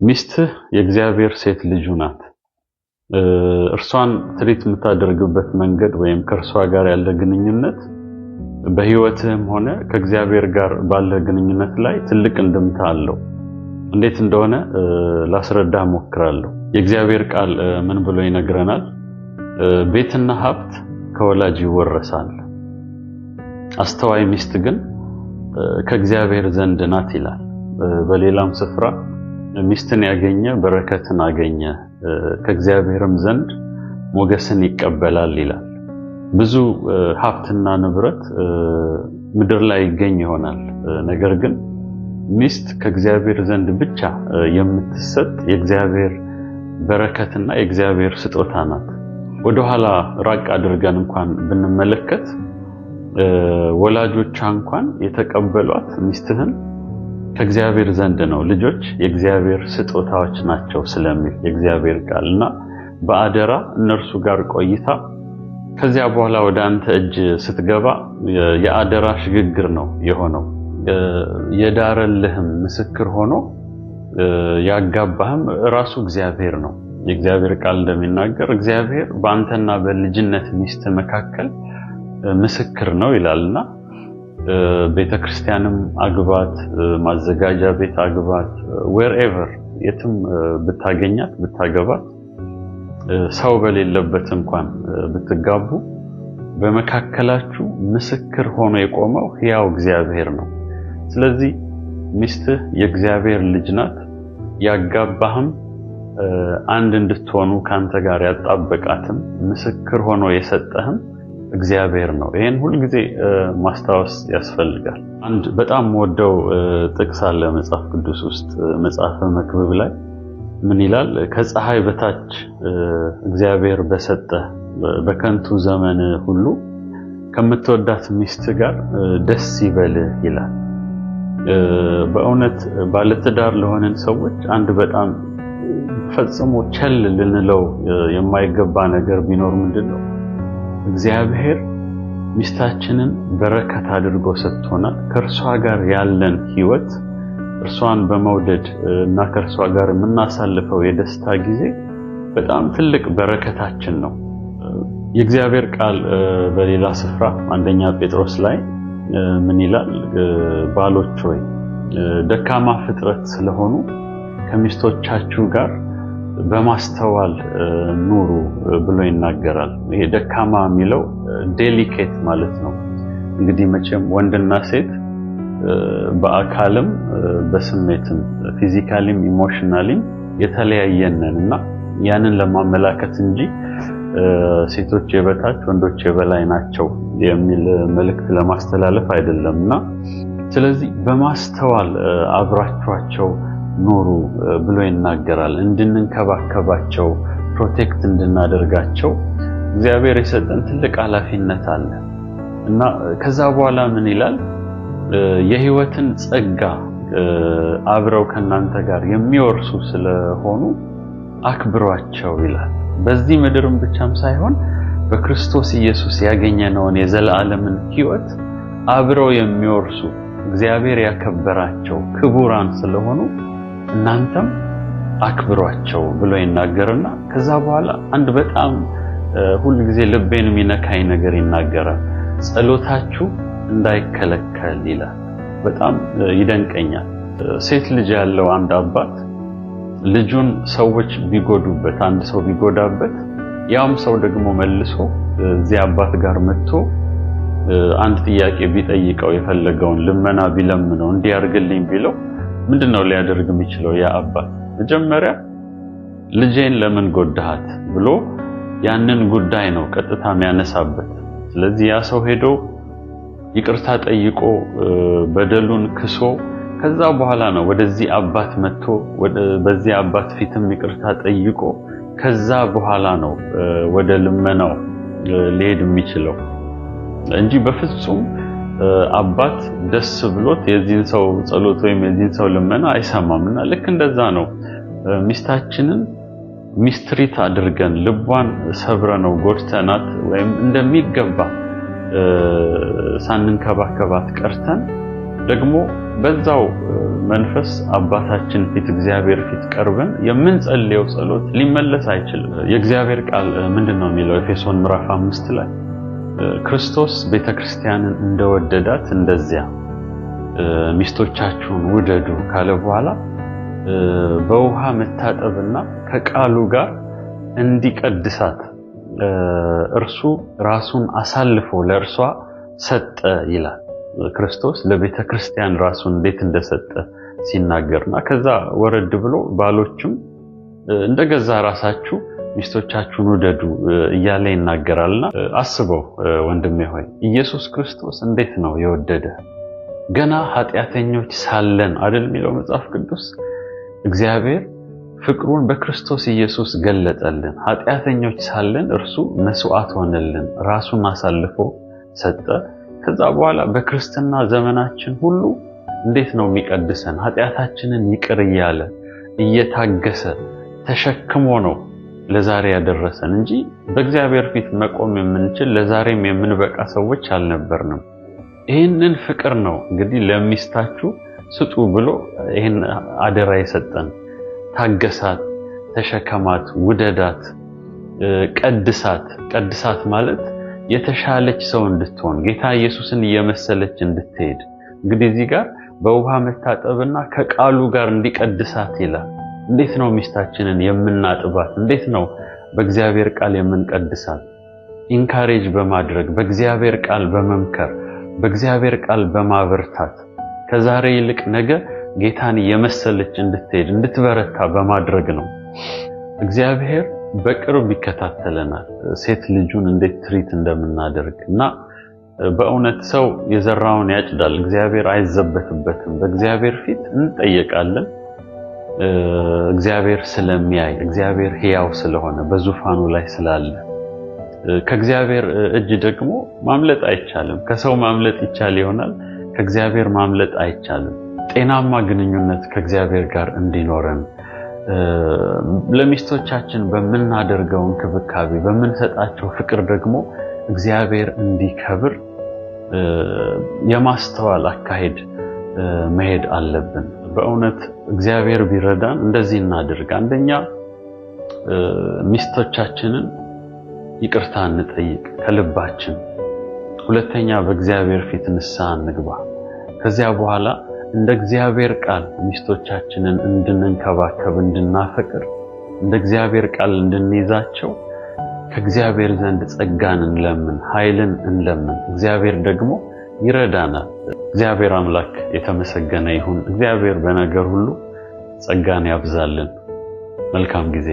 ሚስትህ የእግዚአብሔር ሴት ልጁ ናት። እርሷን ትሪት የምታደርግበት መንገድ ወይም ከእርሷ ጋር ያለ ግንኙነት በህይወትህም ሆነ ከእግዚአብሔር ጋር ባለ ግንኙነት ላይ ትልቅ እንድምታ አለው። እንዴት እንደሆነ ላስረዳ ሞክራለሁ። የእግዚአብሔር ቃል ምን ብሎ ይነግረናል? ቤትና ሀብት ከወላጅ ይወረሳል፣ አስተዋይ ሚስት ግን ከእግዚአብሔር ዘንድ ናት ይላል። በሌላም ስፍራ ሚስትን ያገኘ በረከትን አገኘ፣ ከእግዚአብሔርም ዘንድ ሞገስን ይቀበላል ይላል። ብዙ ሀብትና ንብረት ምድር ላይ ይገኝ ይሆናል። ነገር ግን ሚስት ከእግዚአብሔር ዘንድ ብቻ የምትሰጥ የእግዚአብሔር በረከትና የእግዚአብሔር ስጦታ ናት። ወደኋላ ራቅ አድርገን እንኳን ብንመለከት ወላጆቿ እንኳን የተቀበሏት ሚስትህን ከእግዚአብሔር ዘንድ ነው። ልጆች የእግዚአብሔር ስጦታዎች ናቸው ስለሚል የእግዚአብሔር ቃልና በአደራ እነርሱ ጋር ቆይታ ከዚያ በኋላ ወደ አንተ እጅ ስትገባ የአደራ ሽግግር ነው የሆነው። የዳረልህም ምስክር ሆኖ ያጋባህም ራሱ እግዚአብሔር ነው። የእግዚአብሔር ቃል እንደሚናገር እግዚአብሔር በአንተና በልጅነት ሚስት መካከል ምስክር ነው ይላልና ቤተክርስቲያንም አግባት፣ ማዘጋጃ ቤት አግባት፣ wherever የትም ብታገኛት ብታገባት፣ ሰው በሌለበት እንኳን ብትጋቡ በመካከላችሁ ምስክር ሆኖ የቆመው ሕያው እግዚአብሔር ነው። ስለዚህ ሚስትህ የእግዚአብሔር ልጅ ናት። ያጋባህም አንድ እንድትሆኑ ካንተ ጋር ያጣበቃትም ምስክር ሆኖ የሰጠህም እግዚአብሔር ነው። ይሄን ሁሉ ጊዜ ማስታወስ ያስፈልጋል። አንድ በጣም ወደው ጥቅስ አለ መጽሐፍ ቅዱስ ውስጥ መጽሐፈ መክብብ ላይ ምን ይላል? ከፀሐይ በታች እግዚአብሔር በሰጠ በከንቱ ዘመን ሁሉ ከምትወዳት ሚስት ጋር ደስ ይበልህ ይላል። በእውነት ባለትዳር ለሆነን ሰዎች አንድ በጣም ፈጽሞ ቸል ልንለው የማይገባ ነገር ቢኖር ምንድነው? እግዚአብሔር ሚስታችንን በረከት አድርጎ ሰጥቶናል። ከእርሷ ጋር ያለን ህይወት እርሷን በመውደድ እና ከእርሷ ጋር የምናሳልፈው የደስታ ጊዜ በጣም ትልቅ በረከታችን ነው። የእግዚአብሔር ቃል በሌላ ስፍራ አንደኛ ጴጥሮስ ላይ ምን ይላል? ባሎች ሆይ ደካማ ፍጥረት ስለሆኑ ከሚስቶቻችሁ ጋር በማስተዋል ኑሩ ብሎ ይናገራል። ይሄ ደካማ የሚለው ዴሊኬት ማለት ነው። እንግዲህ መቼም ወንድና ሴት በአካልም በስሜትም ፊዚካሊም ኢሞሽናሊም የተለያየነንና ያንን ለማመላከት እንጂ ሴቶች የበታች ወንዶች የበላይ ናቸው የሚል መልእክት ለማስተላለፍ አይደለምና ስለዚህ በማስተዋል አብራችኋቸው ኑሩ ብሎ ይናገራል። እንድንንከባከባቸው ፕሮቴክት እንድናደርጋቸው እግዚአብሔር የሰጠን ትልቅ ኃላፊነት አለ እና ከዛ በኋላ ምን ይላል? የህይወትን ጸጋ አብረው ከናንተ ጋር የሚወርሱ ስለሆኑ አክብሯቸው ይላል። በዚህ ምድርም ብቻም ሳይሆን በክርስቶስ ኢየሱስ ያገኘነውን የዘላለምን ህይወት አብረው የሚወርሱ እግዚአብሔር ያከበራቸው ክቡራን ስለሆኑ እናንተም አክብሯቸው ብሎ ይናገርና ከዛ በኋላ አንድ በጣም ሁሉ ጊዜ ልቤን የሚነካኝ ነገር ይናገራል። ጸሎታችሁ እንዳይከለከል ይላል። በጣም ይደንቀኛል። ሴት ልጅ ያለው አንድ አባት ልጁን ሰዎች ቢጎዱበት፣ አንድ ሰው ቢጎዳበት፣ ያም ሰው ደግሞ መልሶ እዚህ አባት ጋር መጥቶ አንድ ጥያቄ ቢጠይቀው የፈለገውን ልመና ቢለምነው እንዲያርግልኝ ቢለው ምንድነው ሊያደርግ የሚችለው? ያ አባት መጀመሪያ ልጄን ለምን ጎዳሃት ብሎ ያንን ጉዳይ ነው ቀጥታ የሚያነሳበት። ስለዚህ ያ ሰው ሄዶ ይቅርታ ጠይቆ በደሉን ክሶ ከዛ በኋላ ነው ወደዚህ አባት መጥቶ በዚህ አባት ፊትም ይቅርታ ጠይቆ ከዛ በኋላ ነው ወደ ልመናው ሊሄድ የሚችለው እንጂ በፍጹም አባት ደስ ብሎት የዚህን ሰው ጸሎት ወይም የዚህን ሰው ልመና አይሰማምና ልክ እንደዛ ነው ሚስታችንን ሚስትሪት አድርገን ልቧን ሰብረነው ጎድተናት ወይም እንደሚገባ ሳንንከባከባት ቀርተን ደግሞ በዛው መንፈስ አባታችን ፊት እግዚአብሔር ፊት ቀርበን የምንጸልየው ጸሎት ሊመለስ አይችልም። የእግዚአብሔር ቃል ምንድነው የሚለው? ኤፌሶን ምዕራፍ 5 ላይ ክርስቶስ ቤተክርስቲያንን እንደወደዳት እንደዚያ ሚስቶቻችሁን ውደዱ ካለ በኋላ በውሃ መታጠብና ከቃሉ ጋር እንዲቀድሳት እርሱ ራሱን አሳልፎ ለእርሷ ሰጠ ይላል። ክርስቶስ ለቤተክርስቲያን ራሱን እንዴት እንደሰጠ ሲናገርና ከዛ ወረድ ብሎ ባሎችም እንደገዛ ራሳችሁ ሚስቶቻችሁን ውደዱ እያለ ይናገራልና አስበው ወንድሜ ሆይ ኢየሱስ ክርስቶስ እንዴት ነው የወደደ? ገና ኃጢአተኞች ሳለን አይደል የሚለው መጽሐፍ ቅዱስ። እግዚአብሔር ፍቅሩን በክርስቶስ ኢየሱስ ገለጠልን። ኃጢአተኞች ሳለን እርሱ መስዋዕት ሆነልን፣ ራሱን አሳልፎ ሰጠ። ከዛ በኋላ በክርስትና ዘመናችን ሁሉ እንዴት ነው የሚቀድሰን? ኃጢአታችንን ይቅር እያለ እየታገሰ ተሸክሞ ነው ለዛሬ ያደረሰን እንጂ በእግዚአብሔር ፊት መቆም የምንችል ለዛሬም የምንበቃ ሰዎች አልነበርንም። ይህንን ፍቅር ነው እንግዲህ ለሚስታችሁ ስጡ ብሎ ይህን አደራ የሰጠን። ታገሳት፣ ተሸከማት፣ ውደዳት፣ ቀድሳት። ቀድሳት ማለት የተሻለች ሰው እንድትሆን ጌታ ኢየሱስን እየመሰለች እንድትሄድ። እንግዲህ እዚህ ጋር በውሃ መታጠብና ከቃሉ ጋር እንዲቀድሳት ይላል። እንዴት ነው ሚስታችንን የምናጥባት? እንዴት ነው በእግዚአብሔር ቃል የምንቀድሳት? ኢንካሬጅ በማድረግ በእግዚአብሔር ቃል በመምከር በእግዚአብሔር ቃል በማበርታት ከዛሬ ይልቅ ነገ ጌታን የመሰለች እንድትሄድ እንድትበረታ በማድረግ ነው። እግዚአብሔር በቅርብ ይከታተለናል ሴት ልጁን እንዴት ትሪት እንደምናደርግ እና በእውነት ሰው የዘራውን ያጭዳል። እግዚአብሔር አይዘበትበትም። በእግዚአብሔር ፊት እንጠየቃለን። እግዚአብሔር ስለሚያይ፣ እግዚአብሔር ሕያው ስለሆነ በዙፋኑ ላይ ስላለ ከእግዚአብሔር እጅ ደግሞ ማምለጥ አይቻልም። ከሰው ማምለጥ ይቻል ይሆናል፣ ከእግዚአብሔር ማምለጥ አይቻልም። ጤናማ ግንኙነት ከእግዚአብሔር ጋር እንዲኖረን ለሚስቶቻችን በምናደርገው እንክብካቤ በምንሰጣቸው ፍቅር ደግሞ እግዚአብሔር እንዲከብር የማስተዋል አካሄድ መሄድ አለብን። በእውነት እግዚአብሔር ቢረዳን እንደዚህ እናድርግ። አንደኛ ሚስቶቻችንን ይቅርታ እንጠይቅ ከልባችን። ሁለተኛ በእግዚአብሔር ፊት ንስሐ እንግባ። ከዚያ በኋላ እንደ እግዚአብሔር ቃል ሚስቶቻችንን እንድንንከባከብ፣ እንድናፈቅር፣ እንደ እግዚአብሔር ቃል እንድንይዛቸው ከእግዚአብሔር ዘንድ ጸጋን እንለምን፣ ኃይልን እንለምን። እግዚአብሔር ደግሞ ይረዳናል። እግዚአብሔር አምላክ የተመሰገነ ይሁን። እግዚአብሔር በነገር ሁሉ ጸጋን ያብዛልን። መልካም ጊዜ